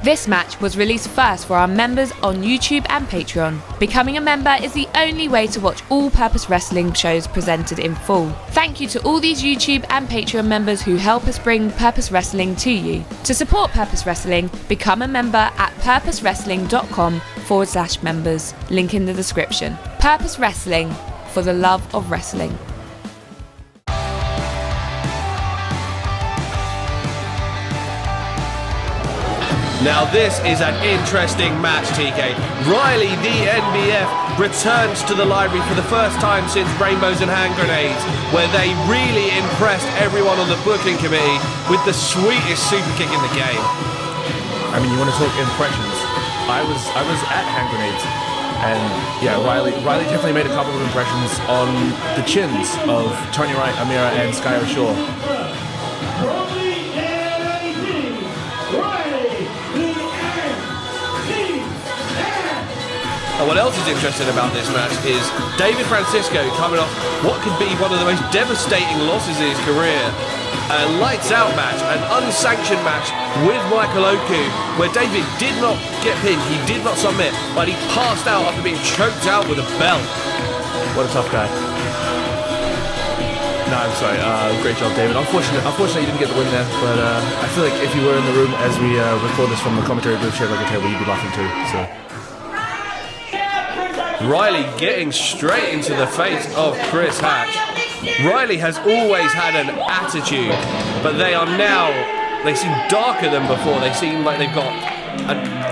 This match was released first for our members on YouTube and Patreon. Becoming a member is the only way to watch all Purpose Wrestling shows presented in full. Thank you to all these YouTube and Patreon members who help us bring Purpose Wrestling to you. To support Purpose Wrestling, become a member at purposewrestling.com/members. Link in the description. Purpose Wrestling, for the love of wrestling. Now this is an interesting match, TK. Riley, the NBF, returns to the library for the first time since Rainbows and Hand Grenades, where they really impressed everyone on the booking committee with the sweetest super kick in the game. I mean, you want to talk impressions? I was at Hand Grenades, and yeah, Riley definitely made a couple of impressions on the chins of Tony Wright, Amira, and Sky Shaw. And what else is interesting about this match is David Francisco coming off what could be one of the most devastating losses in his career. A lights out match, an unsanctioned match with Michael Oku, where David did not get pinned, he did not submit, but he passed out after being choked out with a belt. What a tough guy. No, I'm sorry. Great job, David. Unfortunately, you didn't get the win there, but I feel like if you were in the room as we record this from the commentary booth shared like a table, you'd be laughing too. So. Riley getting straight into the face of Chris Hatch. Riley has always had an attitude, but they seem darker than before. They seem like they've got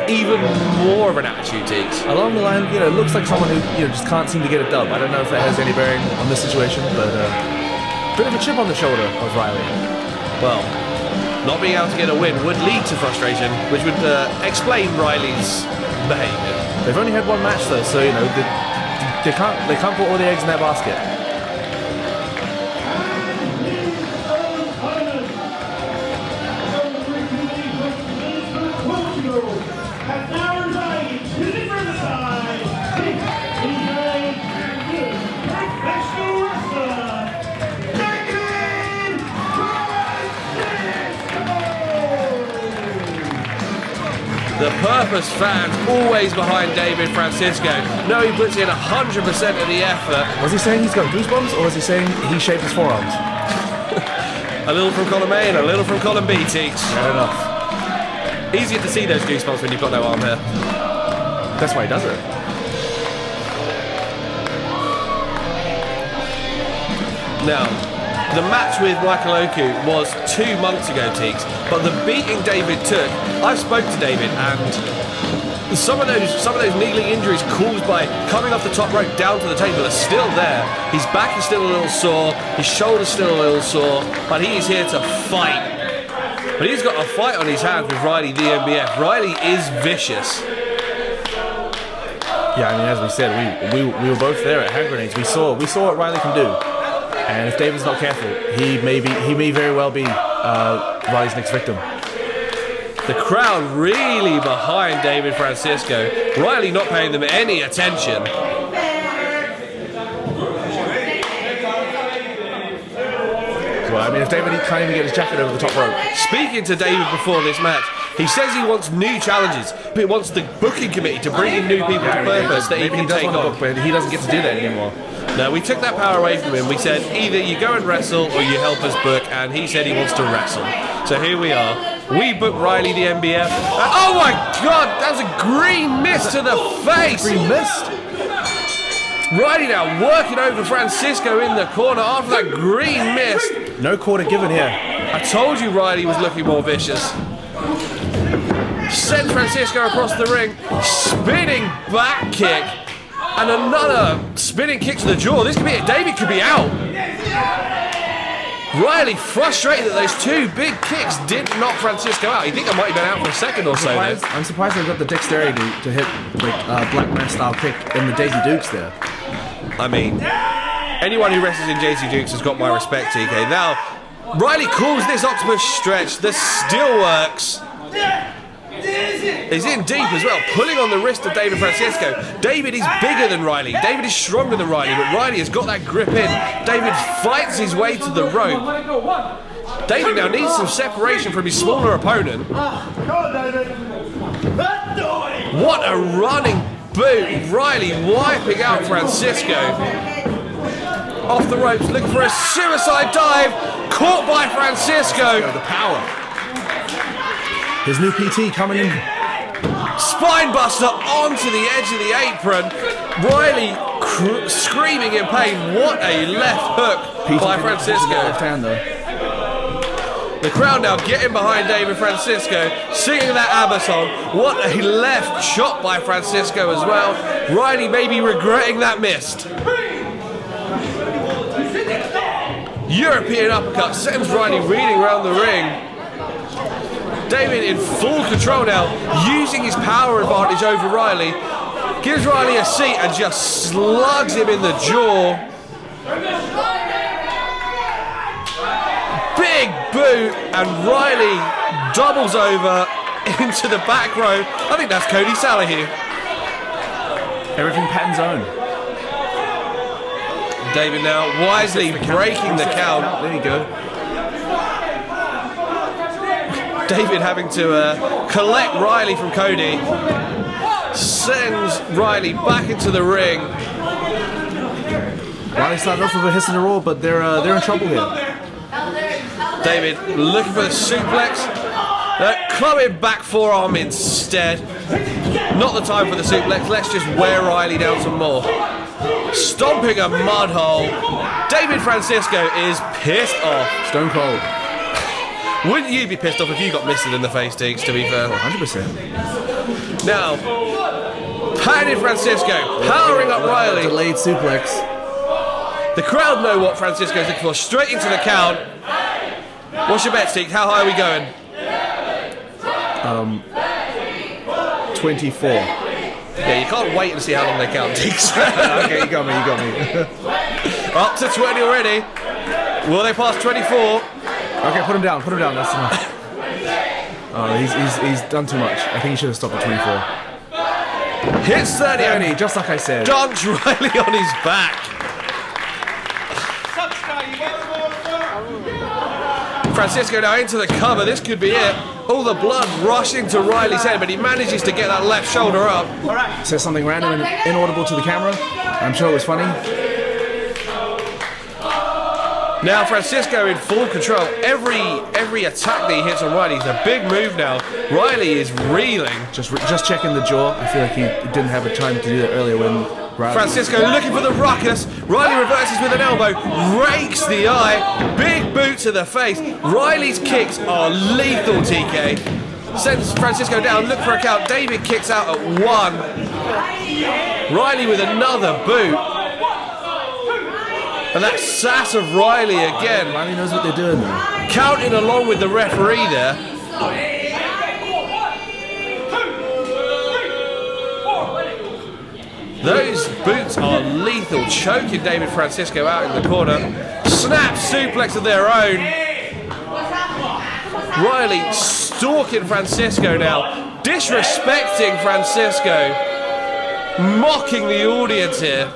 even more of an attitude, Teeks. Along the line, it looks like someone who just can't seem to get a dub. I don't know if that has any bearing on this situation, but bit of a chip on the shoulder of Riley. Well, not being able to get a win would lead to frustration, which would explain Riley's behaviour. They've only had one match though, so they can't put all the eggs in that basket. The Purpose fans always behind David Francisco. No, he puts in 100% of the effort. Was he saying he's got goosebumps, or was he saying he shaved his forearms? A little from column A and a little from column B, Teeks. Fair enough. Easier to see those goosebumps when you've got no arm hair. That's why he does it. Now, the match with Michael Oku was 2 months ago, Teeks, but the beating David took, I spoke to David, and some of those niggling injuries caused by coming off the top rope down to the table are still there. His back is still a little sore, his shoulder's still a little sore, but he is here to fight. But he's got a fight on his hands with Riley, the NBF. Riley is vicious. Yeah, I mean, as we said, we were both there at Hand Grenades. We saw what Riley can do. And if David's not careful, he may very well be Riley's next victim. The crowd really behind David Francisco. Riley not paying them any attention. Well, I mean, if David can't even get his jacket over the top rope. Speaking to David before this match, he says he wants new challenges. He wants the booking committee to bring in new people to Purpose that he can take on. But he doesn't get to do that anymore. No, we took that power away from him. We said either you go and wrestle or you help us book, and he said he wants to wrestle. So here we are. We booked Riley the NBF. Oh my God, that was a green mist to the face. Green mist. Riley now working over Francisco in the corner after that green mist. No quarter given here. I told you Riley was looking more vicious. Sends Francisco across the ring, spinning back kick. And another spinning kick to the jaw. This could be it. David could be out. Riley frustrated that those two big kicks did knock Francisco out. You think I might have been out for a second or so there. I'm surprised they've got the dexterity to hit like Black Man style kick in the Daisy Dukes there. I mean, anyone who wrestles in Daisy Dukes has got my respect, TK. Now, Riley calls this octopus stretch. This still works. He's in deep as well, pulling on the wrist of David Francisco. David is bigger than Riley. David is stronger than Riley, but Riley has got that grip in. David fights his way to the rope. David now needs some separation from his smaller opponent. What a running boot. Riley wiping out Francisco. Off the ropes, looking for a suicide dive. Caught by Francisco. The power. His new PT coming in. Spinebuster onto the edge of the apron. Riley screaming in pain. What a left hook by Francisco. Left hand though. The crowd now getting behind David Francisco, singing that ABBA song. What a left shot by Francisco as well. Riley may be regretting that missed. European uppercut sends Riley reeling around the ring. David in full control now, using his power advantage over Riley. Gives Riley a seat and just slugs him in the jaw. Big boot, and Riley doubles over into the back row. I think that's Cody Salahue. Everything Patton's own. David now wisely breaking the count. There you go. David having to collect Riley from Cody. Sends Riley back into the ring. Riley started off with a hiss and a roar, but they're in trouble here. David looking for the suplex. Clubbing back forearm instead. Not the time for the suplex. Let's just wear Riley down some more. Stomping a mud hole. David Francisco is pissed off. Stone cold. Wouldn't you be pissed off if you got misted in the face, Diggs, to be fair? 100%. Now, Patton Francisco powering up Riley. Delayed suplex. The crowd know what Francisco's looking for. Straight into the count. What's your bet, Diggs? How high are we going? 24. Yeah, you can't wait and see how long they count, Diggs. Okay, you got me. Up to 20 already. Will they pass 24? Okay, put him down. That's enough. He's done too much. I think he should have stopped at 24. Hits 30. 30, just like I said. Dunks Riley on his back. Francisco now into the cover. This could be it. All the blood rushing to Riley's head, but he manages to get that left shoulder up. Says something random and inaudible to the camera. I'm sure it was funny. Now Francisco in full control. Every attack that he hits on Riley is a big move now. Riley is reeling. Just checking the jaw. I feel like he didn't have a time to do that earlier when Riley... Francisco looking for the ruckus. Riley reverses with an elbow. Rakes the eye. Big boot to the face. Riley's kicks are lethal, TK. Sends Francisco down. Look for a count. David kicks out at 1. Riley with another boot. And that sass of Riley again. Riley knows what they're doing though. Counting along with the referee there. Those boots are lethal, choking David Francisco out in the corner. Snap suplex of their own. Riley stalking Francisco now, disrespecting Francisco, mocking the audience here.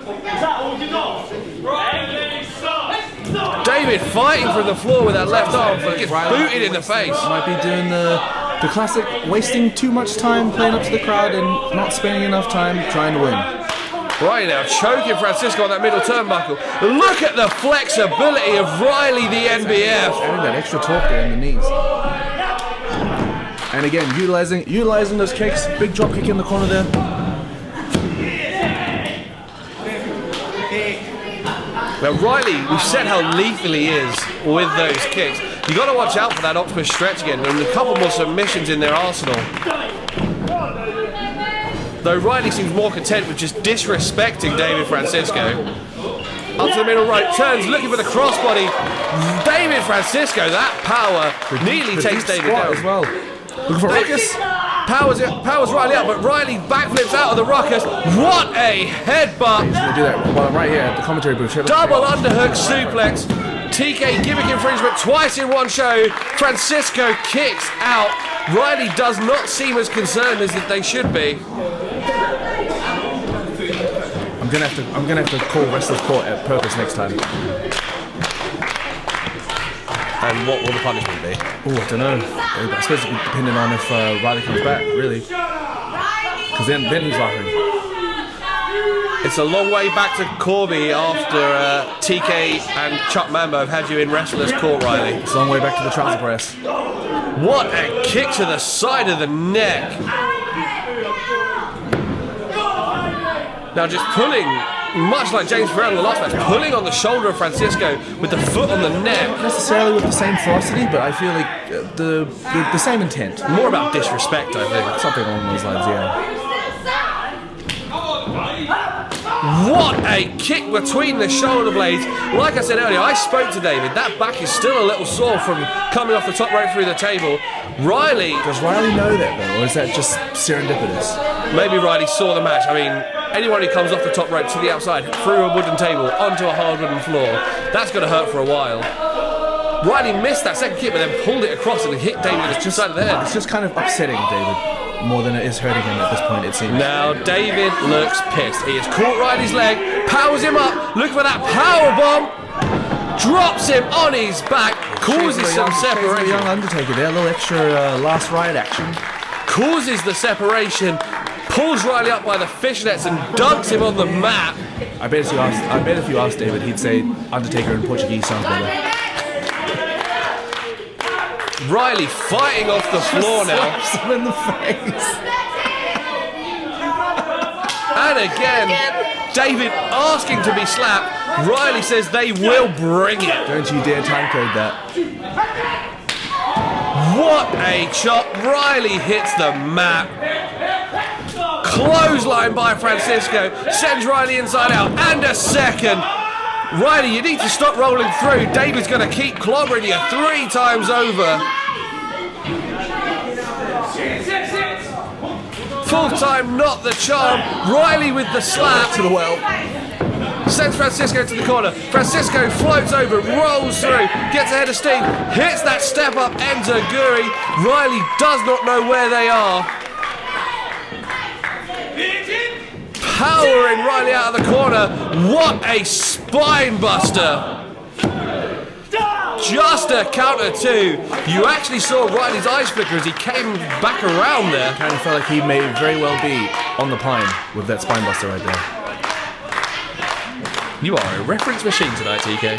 David fighting from the floor with that left arm, but gets booted in the face. Might be doing the classic, wasting too much time playing up to the crowd and not spending enough time trying to win. Riley now choking Francisco on that middle turnbuckle. Look at the flexibility of Riley, the NBF. Adding that extra torque there in the knees. And again, utilizing those kicks. Big drop kick in the corner there. Now Riley, we've said how lethal he is with those kicks. You got to watch out for that octopus stretch again, and a couple more submissions in their arsenal. Though Riley seems more content with just disrespecting David Francisco. Up to the middle right, turns, looking for the crossbody. David Francisco, that power nearly takes David down. As well. Looking for ruckus. Powers Riley up, but Riley backflips out of the ruckus. What a headbutt! He's gonna do that while I'm right here at the commentary booth. Double underhook suplex. TK gimmick infringement twice in one show. Francisco kicks out. Riley does not seem as concerned as they should be. I'm gonna have to call Wrestlers Court at purpose next time. And what will the punishment be? Oh, I don't know. I suppose it would depend on if Riley comes back, really. Because then he's laughing. It's a long way back to Corby after TK and Chuck Mambo have had you in wrestler's court, Riley. It's a long way back to the trouser press. What a kick to the side of the neck. Now just pulling, much like James Pharrell in the last match, pulling on the shoulder of Francisco with the foot on the neck. Not necessarily with the same ferocity, but I feel like the same intent. More about disrespect, I think. Something along those lines, yeah. What a kick between the shoulder blades. Like I said earlier, I spoke to David. That back is still a little sore from coming off the top rope through the table. Riley... Does Riley know that, though, or is that just serendipitous? Maybe Riley saw the match. I mean, anyone who comes off the top rope to the outside, through a wooden table, onto a hard wooden floor, that's going to hurt for a while. Riley missed that second kick, but then pulled it across and hit David at the side of the head. It's just kind of upsetting David, more than it is hurting him at this point, it seems. Now, David looks pissed. He has caught Riley's leg, powers him up, look for that power bomb, drops him on his back, causes some separation. Young Undertaker there, a little extra last ride action. Causes the separation, pulls Riley up by the fishnets and dunks him on the mat. I bet if you asked David, he'd say Undertaker in Portuguese sounds better. Riley fighting off the floor now. Slaps him in the face. And again, David asking to be slapped. Riley says they will bring it. Don't you dare timecode that. What a chop. Riley hits the mat. Clothesline by Francisco. Sends Riley inside out. And a second. Riley, you need to stop rolling through. David's going to keep clobbering you 3 times over. Full time, not the charm. Riley with the slap. To the well. Sends Francisco to the corner. Francisco floats over, rolls through, gets ahead of steam, hits that step up enziguri. Riley does not know where they are. Powering Riley out of the corner. What a spine buster. Just a counter 2. You actually saw Riley's eyes flicker as he came back around there. Kind of felt like he may very well be on the pine with that spine buster right there. You are a reference machine tonight, TK.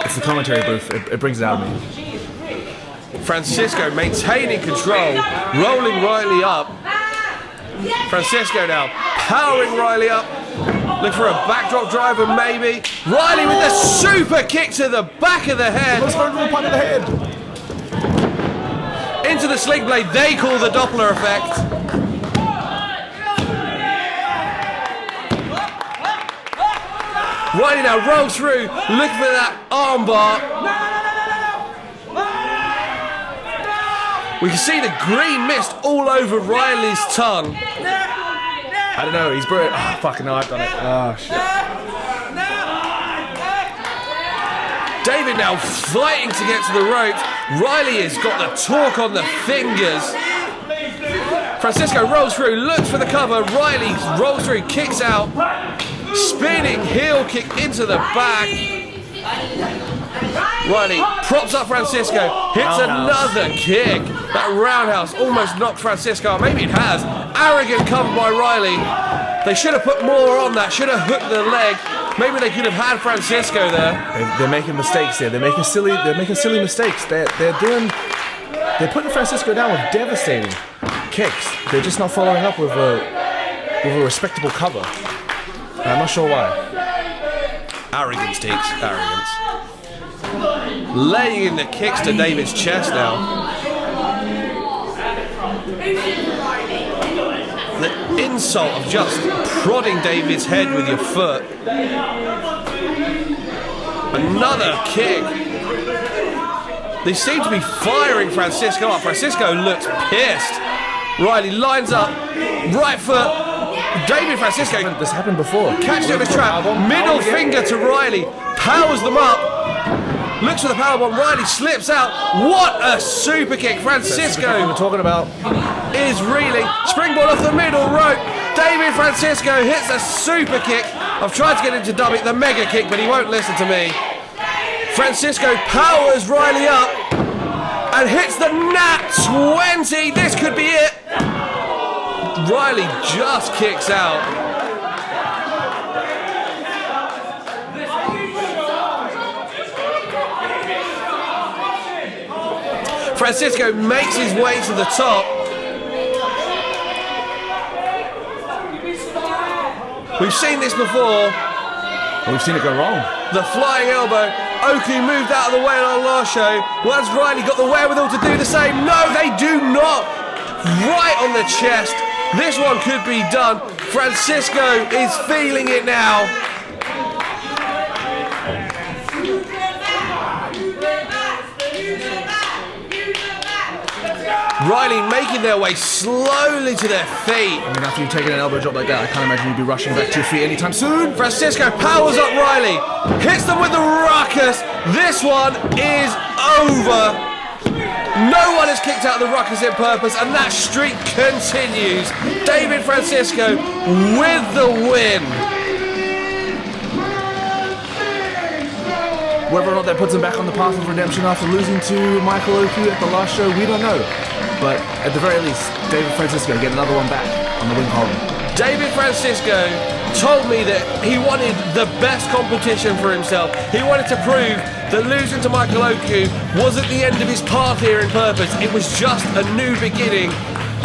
It's the commentary booth. It brings it out of me. Francisco maintaining control, rolling Riley up. Francisco now powering Riley up. Look for a backdrop driver, maybe. Riley with a super kick to the back of the head. Most vulnerable part of the head. Into the sling blade, they call the Doppler effect. Riley now rolls through, look for that armbar. We can see the green mist all over Riley's tongue. I don't know, he's brilliant. Oh, fucking no, I've done it. Oh, shit. David now fighting to get to the ropes. Riley has got the torque on the fingers. Francisco rolls through, looks for the cover. Riley rolls through, kicks out. Spinning heel kick into the back. Riley props up Francisco, hits another kick. That roundhouse almost knocked Francisco out. Maybe it has. Arrogant cover by Riley. They should have put more on that, should have hooked the leg. Maybe they could have had Francisco there. They're making mistakes there. They're making silly mistakes. They're putting Francisco down with devastating kicks. They're just not following up with a respectable cover. I'm not sure why. Arrogance, Teeks. Arrogance. Laying in the kicks to David's chest now. The insult of just prodding David's head with your foot. Another kick. They seem to be firing Francisco up. Francisco looks pissed. Riley lines up. Right foot. David Francisco. This happened before. Catches him in a trap. Middle finger to Riley. Powers them up. Looks for the powerbomb. Riley slips out. What a super kick. Francisco we're talking about is reeling. Springboard off the middle rope. David Francisco hits a super kick. I've tried to get him to dub it the mega kick, but he won't listen to me. Francisco powers Riley up and hits the nat 20. This could be it. Riley just kicks out. Francisco makes his way to the top. We've seen this before. We've seen it go wrong. The flying elbow. Oku moved out of the way on our last show. Well, has Riley got the wherewithal to do the same? No, they do not. Right on the chest. This one could be done. Francisco is feeling it now. Riley making their way slowly to their feet. I mean, after you've taken an elbow drop like that, I can't imagine you'd be rushing back to your feet anytime soon. Francisco powers up Riley, hits them with the ruckus. This one is over. No one has kicked out the ruckus in purpose, and that streak continues. David Francisco with the win. Whether or not that puts him back on the path of redemption after losing to Michael Oku at the last show, we don't know. But at the very least, David Francisco get another one back on the win column. David Francisco told me that he wanted the best competition for himself. He wanted to prove that losing to Michael Oku wasn't the end of his path here in purpose. It was just a new beginning.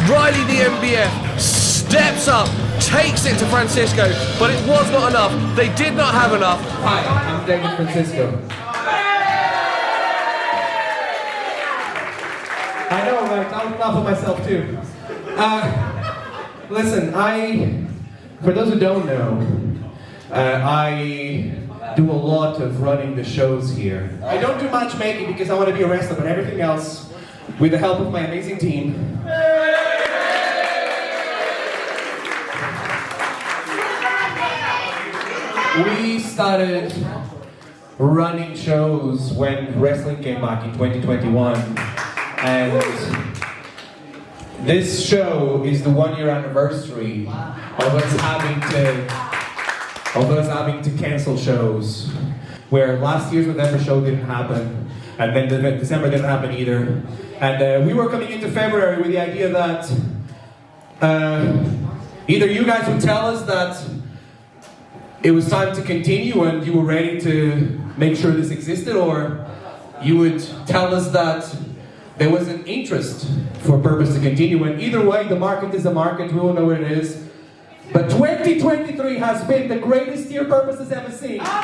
Riley the NBF steps up, takes it to Francisco, but it was not enough. They did not have enough. Hi, I'm David Francisco. I know, I'm proud of myself too. Listen, for those who don't know, I do a lot of running the shows here. I don't do matchmaking because I want to be a wrestler, but everything else, with the help of my amazing team. We started running shows when wrestling came back in 2021, and this show is the 1-year anniversary of us having to cancel shows. Where last year's November show didn't happen, and then December didn't happen either, and we were coming into February with the idea that either you guys would tell us that it was time to continue and you were ready to make sure this existed, or you would tell us that there was an interest for purpose to continue. And either way, the market is the market, we all know what it is. But 2023 has been the greatest year Purpose has ever seen. And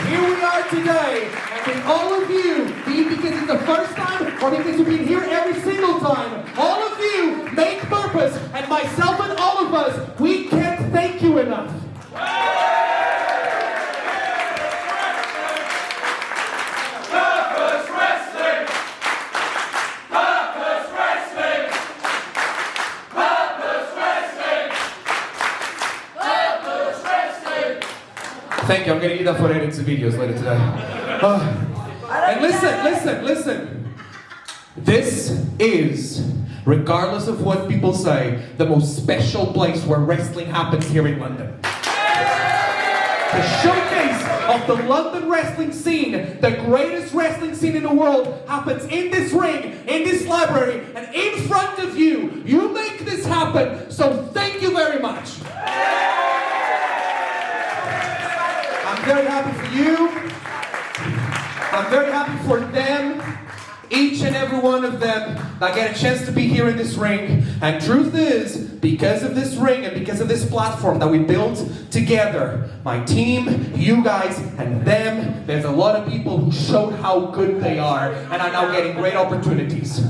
here we are today, and with all of you, be it because it's the first time or because you've been here every single time, all of you make Purpose, and myself and all of us, we can't thank you enough. Purpose Wrestling! Purpose Wrestling! Purpose Wrestling! Purpose Wrestling! Thank you, I'm going to need that for editing videos later today. And listen. This is, regardless of what people say, the most special place where wrestling happens here in London. The showcase of the London wrestling scene, the greatest wrestling scene in the world, happens in this ring, in this library, and in front of you. You make this happen, so thank you very much. I'm very happy for you. I'm very happy for them. Each and every one of them that get a chance to be here in this ring. And truth is, because of this ring and because of this platform that we built together, my team, you guys, and them, there's a lot of people who showed how good they are and are now getting great opportunities.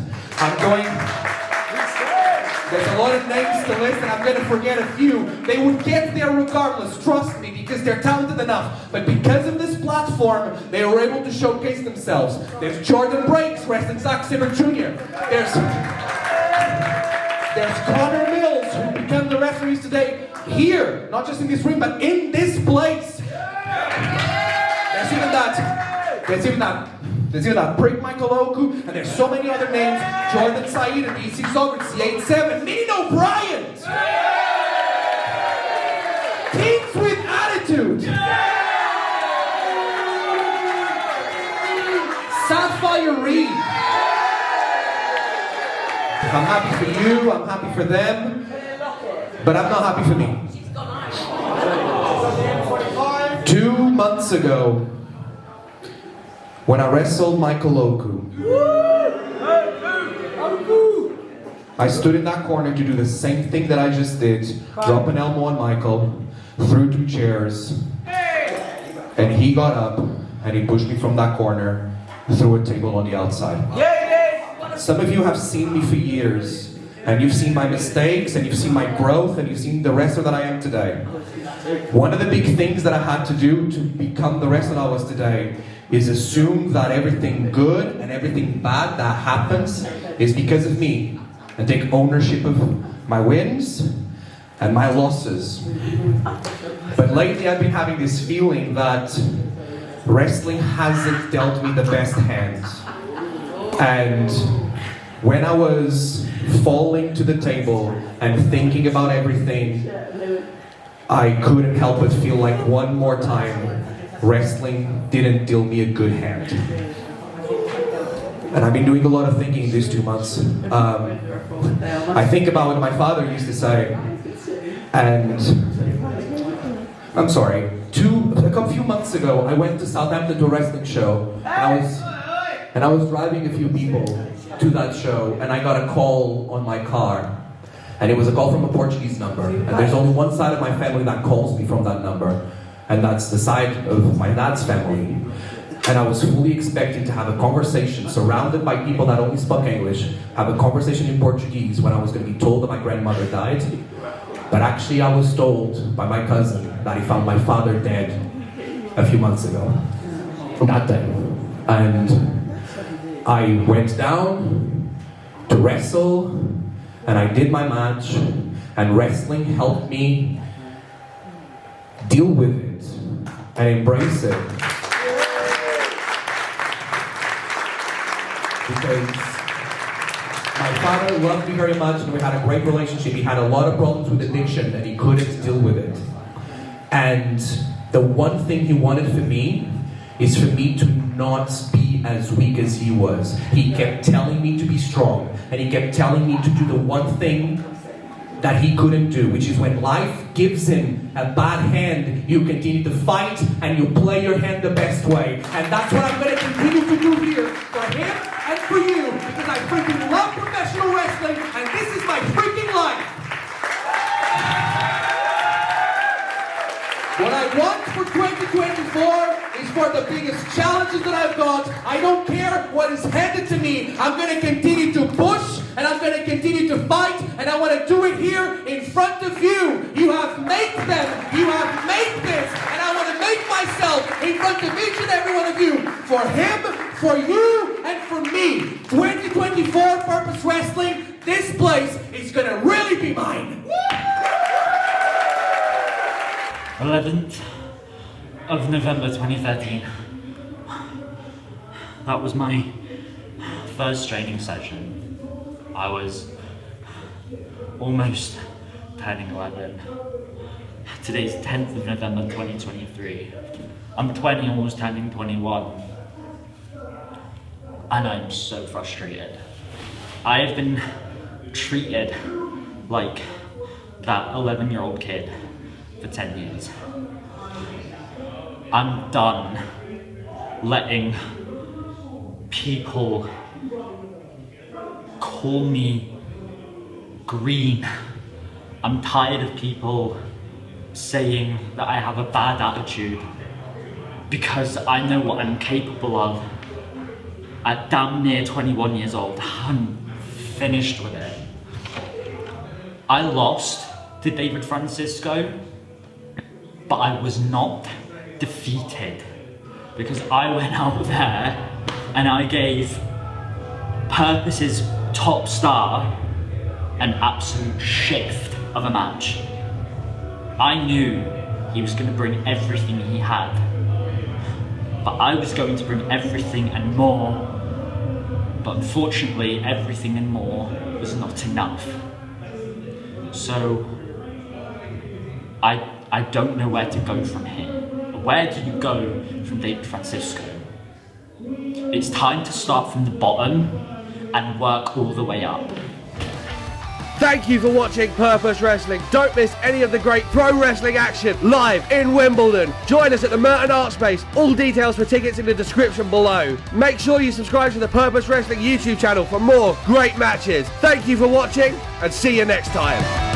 There's a lot of names to list, and I'm going to forget a few. They would get there regardless, trust me, because they're talented enough. But because of this platform, they were able to showcase themselves. There's Jordon wrestling Zack Sabre Jr. There's Connor Mills, who became the referees today here, not just in this ring, but in this place. There's even that prick Michael Oku, and there's so many other names. Jordan Said and EC Sovereign, C87, Nino, Bryant. Teams with attitude. attitude. Safire Reed. I'm happy for you, I'm happy for them, but I'm not happy for me. 2 months ago, when I wrestled Michael Oku, I stood in that corner to do the same thing that I just did, drop an elbow on Michael, threw 2 chairs, and he got up and he pushed me from that corner, threw a table on the outside. Some of you have seen me for years, and you've seen my mistakes, and you've seen my growth, and you've seen the wrestler that I am today. One of the big things that I had to do to become the wrestler I was today is assume that everything good and everything bad that happens is because of me, and take ownership of my wins and my losses. But lately I've been having this feeling that wrestling hasn't dealt me the best hand. And when I was falling to the table and thinking about everything, I couldn't help but feel like one more time wrestling didn't deal me a good hand. And I've been doing a lot of thinking these 2 months. I think about what my father used to say, and I'm sorry, a few months ago I went to Southampton to a wrestling show, and I was driving a few people to that show, and I got a call on my car. And it was a call from a Portuguese number. And there's only one side of my family that calls me from that number. And that's the side of my dad's family. And I was fully expecting to have a conversation surrounded by people that only spoke English, have a conversation in Portuguese when I was going to be told that my grandmother died. But actually I was told by my cousin that he found my father dead a few months ago. That day. And I went down to wrestle, and I did my match, and wrestling helped me deal with it and embrace it. Because my father loved me very much, and we had a great relationship. He had a lot of problems with addiction, and he couldn't deal with it. And the one thing he wanted for me is for me to not be as weak as he was. He kept telling me to be strong, and he kept telling me to do the one thing that he couldn't do, which is when life gives him a bad hand, you continue to fight and you play your hand the best way. And that's what I'm going to continue to do here for him and for you, because I freaking love professional wrestling, and this is my freaking life. What I want for 2024 is for the biggest challenges that I've got. I don't care what is handed to me. I'm going to continue to push, and I'm going to continue to fight, and I want to do it here in front of you. You have made them. You have made this, and I want to make myself in front of each and every one of you. For him, for you, and for me. 2024 Purpose Wrestling, this place is going to really be mine. 11th of November 2013. That was my first training session. I was almost turning 11. Today's 10th of November 2023. I'm 20, almost turning 21. And I'm so frustrated. I have been treated like that 11-year-old kid for 10 years. I'm done letting people call me green. I'm tired of people saying that I have a bad attitude because I know what I'm capable of. At damn near 21 years old, I'm finished with it. I lost to David Francisco, but I was not defeated because I went out there and I gave Purpose's top star an absolute shift of a match. I knew he was going to bring everything he had, but I was going to bring everything and more, but unfortunately everything and more was not enough. So I I don't know where to go from here. Where do you go from David Francisco? It's time to start from the bottom and work all the way up. Thank you for watching Purpose Wrestling. Don't miss any of the great pro wrestling action live in Wimbledon. Join us at the Merton Art Space. All details for tickets in the description below. Make sure you subscribe to the Purpose Wrestling YouTube channel for more great matches. Thank you for watching and see you next time.